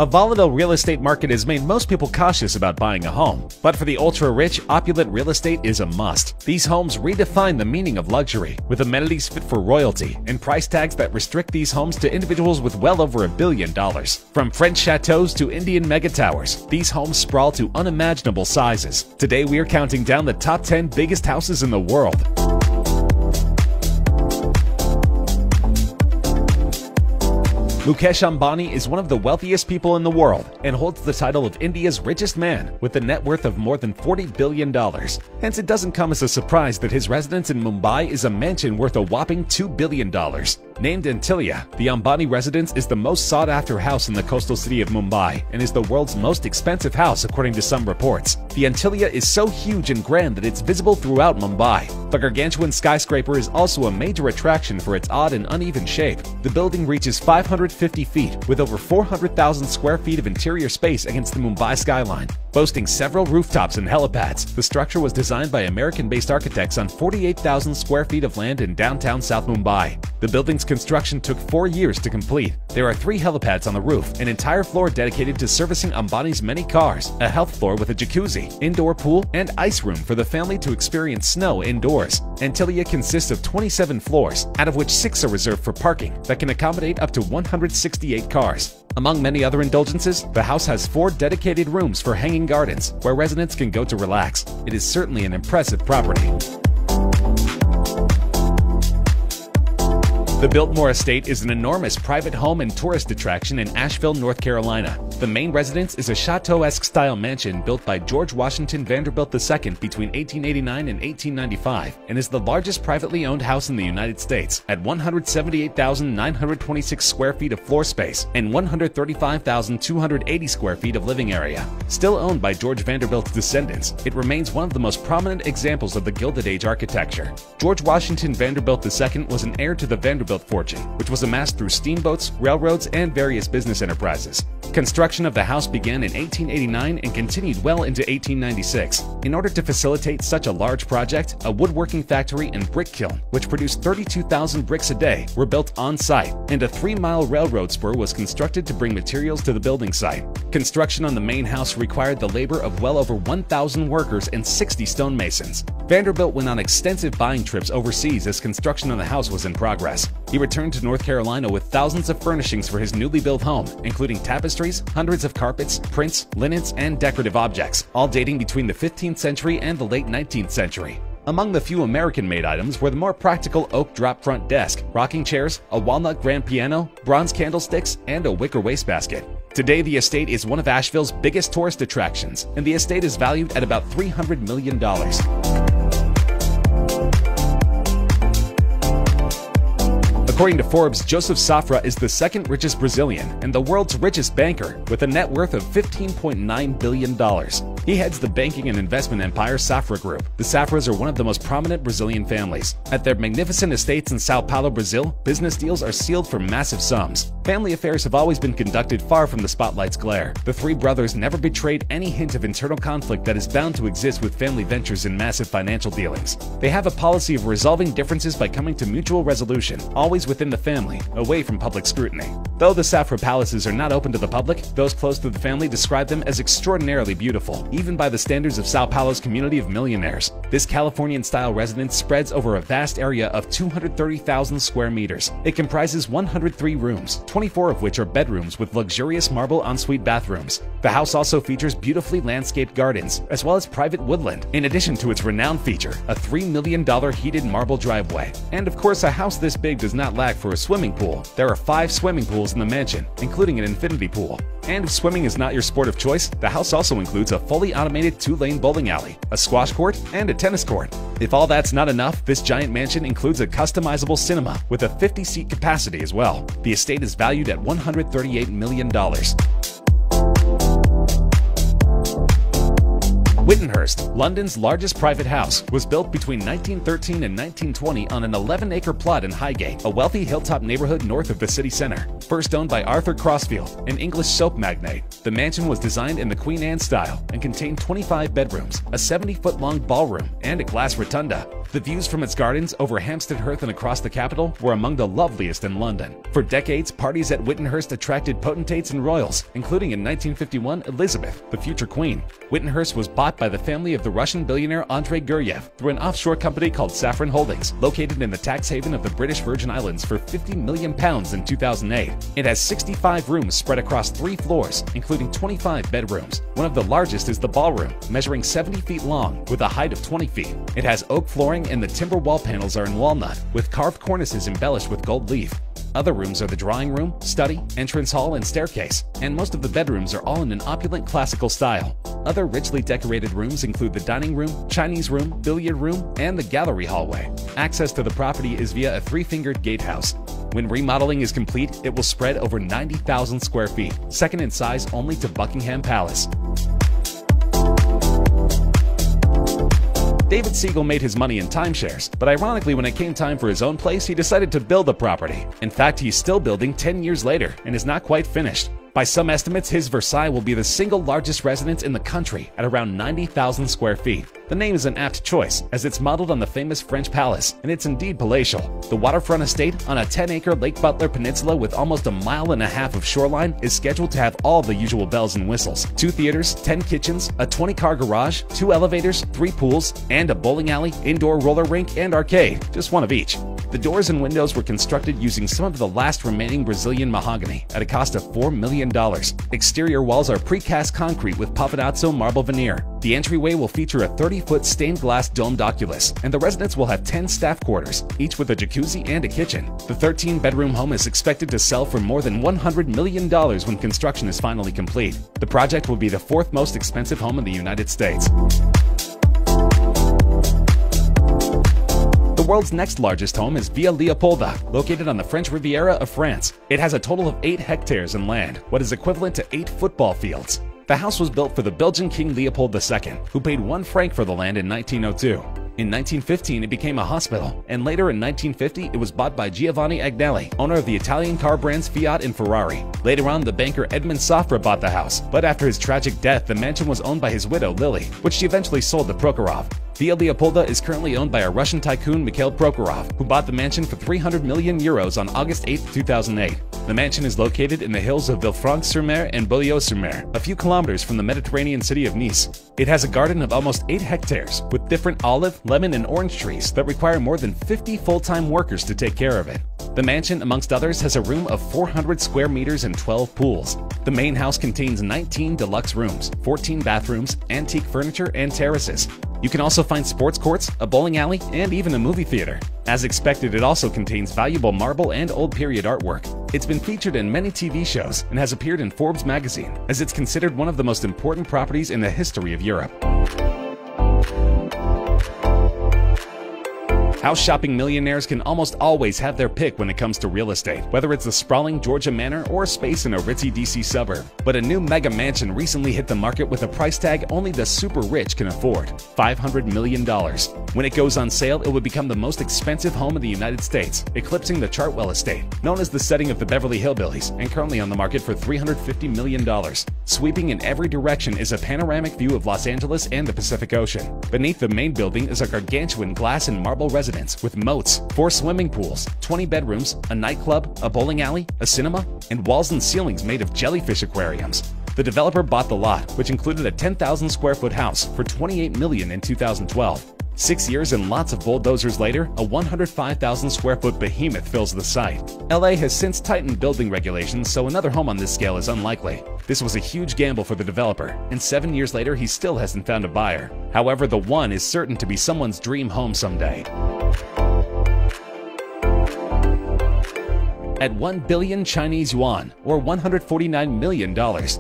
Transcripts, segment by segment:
A volatile real estate market has made most people cautious about buying a home. But for the ultra-rich, opulent real estate is a must. These homes redefine the meaning of luxury, with amenities fit for royalty and price tags that restrict these homes to individuals with well over $1 billion. From French chateaus to Indian mega towers, these homes sprawl to unimaginable sizes. Today we are counting down the top 10 biggest houses in the world. Mukesh Ambani is one of the wealthiest people in the world and holds the title of India's richest man with a net worth of more than $40 billion. Hence, it doesn't come as a surprise that his residence in Mumbai is a mansion worth a whopping $2 billion. Named Antilia, the Ambani residence is the most sought-after house in the coastal city of Mumbai and is the world's most expensive house according to some reports. The Antilia is so huge and grand that it's visible throughout Mumbai. The gargantuan skyscraper is also a major attraction for its odd and uneven shape. The building reaches 550 feet with over 400,000 square feet of interior space against the Mumbai skyline. Boasting several rooftops and helipads, the structure was designed by American-based architects on 48,000 square feet of land in downtown South Mumbai. The building's construction took 4 years to complete. There are 3 helipads on the roof, an entire floor dedicated to servicing Ambani's many cars, a health floor with a jacuzzi, indoor pool, and ice room for the family to experience snow indoors. Antilia consists of 27 floors, out of which 6 are reserved for parking that can accommodate up to 168 cars. Among many other indulgences, the house has 4 dedicated rooms for hanging gardens, where residents can go to relax. It is certainly an impressive property. The Biltmore Estate is an enormous private home and tourist attraction in Asheville, North Carolina. The main residence is a chateau-esque style mansion built by George Washington Vanderbilt II between 1889 and 1895 and is the largest privately owned house in the United States at 178,926 square feet of floor space and 135,280 square feet of living area. Still owned by George Vanderbilt's descendants, it remains one of the most prominent examples of the Gilded Age architecture. George Washington Vanderbilt II was an heir to the Vanderbilt fortune, which was amassed through steamboats, railroads, and various business enterprises. Construction of the house began in 1889 and continued well into 1896. In order to facilitate such a large project, a woodworking factory and brick kiln, which produced 32,000 bricks a day, were built on-site, and a 3-mile railroad spur was constructed to bring materials to the building site. Construction on the main house required the labor of well over 1,000 workers and 60 stonemasons. Vanderbilt went on extensive buying trips overseas as construction on the house was in progress. He returned to North Carolina with thousands of furnishings for his newly built home, including tapestries, hundreds of carpets, prints, linens, and decorative objects, all dating between the 15th century and the late 19th century. Among the few American-made items were the more practical oak drop-front desk, rocking chairs, a walnut grand piano, bronze candlesticks, and a wicker wastebasket. Today, the estate is one of Asheville's biggest tourist attractions, and the estate is valued at about $300 million. According to Forbes, Joseph Safra is the second richest Brazilian and the world's richest banker with a net worth of $15.9 billion. He heads the banking and investment empire Safra Group. The Safras are one of the most prominent Brazilian families. At their magnificent estates in Sao Paulo, Brazil, business deals are sealed for massive sums. Family affairs have always been conducted far from the spotlight's glare. The 3 brothers never betrayed any hint of internal conflict that is bound to exist with family ventures and massive financial dealings. They have a policy of resolving differences by coming to mutual resolution, always within the family, away from public scrutiny. Though the Safra palaces are not open to the public, those close to the family describe them as extraordinarily beautiful, even by the standards of Sao Paulo's community of millionaires. This Californian-style residence spreads over a vast area of 230,000 square meters. It comprises 103 rooms, 24 of which are bedrooms with luxurious marble ensuite bathrooms. The house also features beautifully landscaped gardens, as well as private woodland, in addition to its renowned feature, a $3 million heated marble driveway. And of course, a house this big does not lack for a swimming pool. There are 5 swimming pools in the mansion, including an infinity pool. And if swimming is not your sport of choice, the house also includes a fully automated 2-lane bowling alley, a squash court, and a tennis court. If all that's not enough, this giant mansion includes a customizable cinema with a 50-seat capacity as well. The estate is valued at $138 million. Whittenhurst, London's largest private house, was built between 1913 and 1920 on an 11-acre plot in Highgate, a wealthy hilltop neighborhood north of the city center. First owned by Arthur Crossfield, an English soap magnate, the mansion was designed in the Queen Anne style and contained 25 bedrooms, a 70-foot-long ballroom, and a glass rotunda. The views from its gardens over Hampstead Heath and across the capital were among the loveliest in London. For decades, parties at Whittenhurst attracted potentates and royals, including in 1951 Elizabeth, the future queen. Whittenhurst was bought by the family of the Russian billionaire Andrei Guryev through an offshore company called Saffron Holdings, located in the tax haven of the British Virgin Islands for £50 million in 2008. It has 65 rooms spread across 3 floors, including 25 bedrooms. One of the largest is the ballroom, measuring 70 feet long with a height of 20 feet. It has oak flooring and the timber wall panels are in walnut, with carved cornices embellished with gold leaf. Other rooms are the drawing room, study, entrance hall, and staircase, and most of the bedrooms are all in an opulent classical style. Other richly decorated rooms include the dining room, Chinese room, billiard room, and the gallery hallway. Access to the property is via a 3-fingered gatehouse. When remodeling is complete, it will spread over 90,000 square feet, second in size only to Buckingham Palace. David Siegel made his money in timeshares, but ironically when it came time for his own place, he decided to build a property. In fact, he's still building 10 years later and is not quite finished. By some estimates, his Versailles will be the single largest residence in the country at around 90,000 square feet. The name is an apt choice, as it's modeled on the famous French palace, and it's indeed palatial. The waterfront estate on a 10-acre Lake Butler peninsula with almost 1.5 miles of shoreline is scheduled to have all the usual bells and whistles. 2 theaters, 10 kitchens, a 20-car garage, 2 elevators, 3 pools, and a bowling alley, indoor roller rink, and arcade, just one of each. The doors and windows were constructed using some of the last remaining Brazilian mahogany at a cost of $4 million. Exterior walls are precast concrete with Pavonazzo marble veneer. The entryway will feature a 30-foot stained glass domed oculus, and the residence will have 10 staff quarters, each with a jacuzzi and a kitchen. The 13-bedroom home is expected to sell for more than $100 million when construction is finally complete. The project will be the 4th most expensive home in the United States. The world's next largest home is Villa Leopolda, located on the French Riviera of France. It has a total of 8 hectares in land, what is equivalent to 8 football fields. The house was built for the Belgian King Leopold II, who paid 1 franc for the land in 1902. In 1915, it became a hospital, and later in 1950, it was bought by Giovanni Agnelli, owner of the Italian car brands Fiat and Ferrari. Later on, the banker Edmund Safra bought the house, but after his tragic death, the mansion was owned by his widow, Lily, which she eventually sold to Prokhorov. Villa Leopolda is currently owned by a Russian tycoon, Mikhail Prokhorov, who bought the mansion for €300 million on August 8, 2008. The mansion is located in the hills of Villefranche-sur-Mer and Beaulieu-sur-Mer, a few kilometers from the Mediterranean city of Nice. It has a garden of almost 8 hectares, with different olive, lemon, and orange trees that require more than 50 full-time workers to take care of it. The mansion, amongst others, has a room of 400 square meters and 12 pools. The main house contains 19 deluxe rooms, 14 bathrooms, antique furniture, and terraces. You can also find sports courts, a bowling alley, and even a movie theater. As expected, it also contains valuable marble and old period artwork. It's been featured in many TV shows and has appeared in Forbes magazine, as it's considered one of the most important properties in the history of Europe. House shopping millionaires can almost always have their pick when it comes to real estate, whether it's a sprawling Georgia manor or space in a ritzy DC suburb. But a new mega mansion recently hit the market with a price tag only the super rich can afford, $500 million. When it goes on sale, it would become the most expensive home in the United States, eclipsing the Chartwell estate, known as the setting of the Beverly Hillbillies, and currently on the market for $350 million. Sweeping in every direction is a panoramic view of Los Angeles and the Pacific Ocean. Beneath the main building is a gargantuan glass and marble residence with moats, 4 swimming pools, 20 bedrooms, a nightclub, a bowling alley, a cinema, and walls and ceilings made of jellyfish aquariums. The developer bought the lot, which included a 10,000 square foot house, for $28 million in 2012. 6 years and lots of bulldozers later, a 105,000 square foot behemoth fills the site. LA has since tightened building regulations, so another home on this scale is unlikely. This was a huge gamble for the developer, and 7 years later he still hasn't found a buyer. However, the one is certain to be someone's dream home someday. At 1 billion Chinese yuan, or $149 million,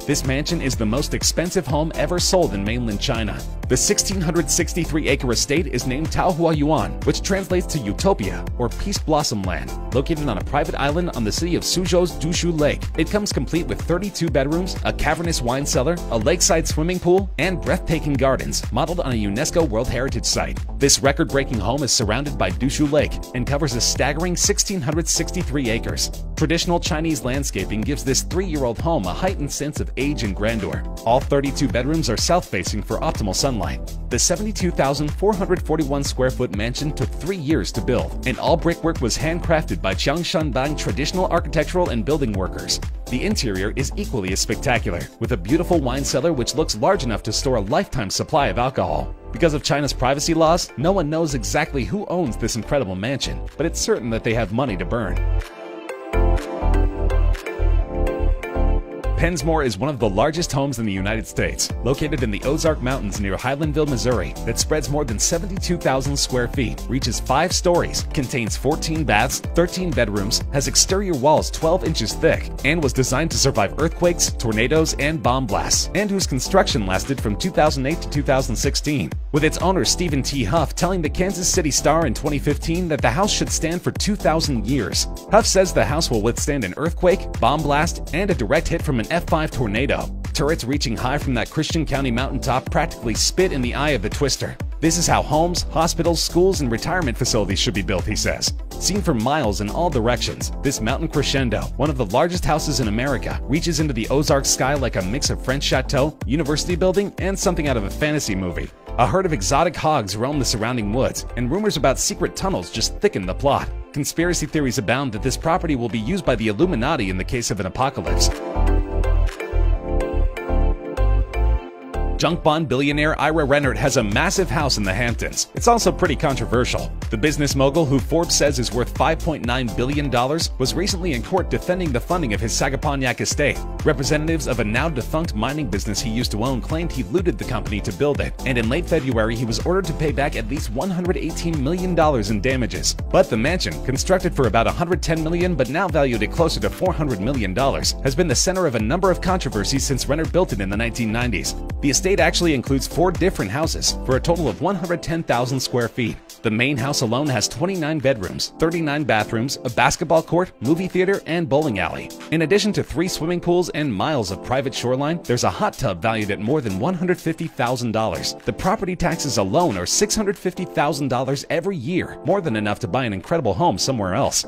this mansion is the most expensive home ever sold in mainland China. The 1,663-acre estate is named Taohuayuan, which translates to Utopia, or Peace Blossom Land. Located on a private island on the city of Suzhou's Dushu Lake, it comes complete with 32 bedrooms, a cavernous wine cellar, a lakeside swimming pool, and breathtaking gardens, modeled on a UNESCO World Heritage Site. This record-breaking home is surrounded by Dushu Lake and covers a staggering 1,663 acres. Traditional Chinese landscaping gives this 3-year-old home a heightened sense of age and grandeur. All 32 bedrooms are south-facing for optimal sunlight. The 72,441 square foot mansion took 3 years to build, and all brickwork was handcrafted by Changshanbang traditional architectural and building workers. The interior is equally as spectacular, with a beautiful wine cellar which looks large enough to store a lifetime supply of alcohol. Because of China's privacy laws, no one knows exactly who owns this incredible mansion, but it's certain that they have money to burn. Pensmore is one of the largest homes in the United States, located in the Ozark Mountains near Highlandville, Missouri, that spreads more than 72,000 square feet, reaches 5 stories, contains 14 baths, 13 bedrooms, has exterior walls 12 inches thick, and was designed to survive earthquakes, tornadoes, and bomb blasts, and whose construction lasted from 2008 to 2016. With its owner Stephen T. Huff telling the Kansas City Star in 2015 that the house should stand for 2,000 years. Huff says the house will withstand an earthquake, bomb blast, and a direct hit from an F5 tornado. Turrets reaching high from that Christian County mountaintop practically spit in the eye of the twister. This is how homes, hospitals, schools, and retirement facilities should be built, he says. Seen for miles in all directions, this mountain crescendo, one of the largest houses in America, reaches into the Ozark sky like a mix of French chateau, university building, and something out of a fantasy movie. A herd of exotic hogs roam the surrounding woods, and rumors about secret tunnels just thicken the plot. Conspiracy theories abound that this property will be used by the Illuminati in the case of an apocalypse. Junk bond billionaire Ira Rennert has a massive house in the Hamptons. It's also pretty controversial. The business mogul, who Forbes says is worth $5.9 billion, was recently in court defending the funding of his Sagaponyak estate. Representatives of a now-defunct mining business he used to own claimed he looted the company to build it, and in late February he was ordered to pay back at least $118 million in damages. But the mansion, constructed for about $110 million but now valued at closer to $400 million, has been the center of a number of controversies since Rennert built it in the 1990s. The estate actually includes 4 different houses for a total of 110,000 square feet. The main house alone has 29 bedrooms, 39 bathrooms, a basketball court, movie theater, and bowling alley. In addition to 3 swimming pools and miles of private shoreline, there's a hot tub valued at more than $150,000. The property taxes alone are $650,000 every year, more than enough to buy an incredible home somewhere else.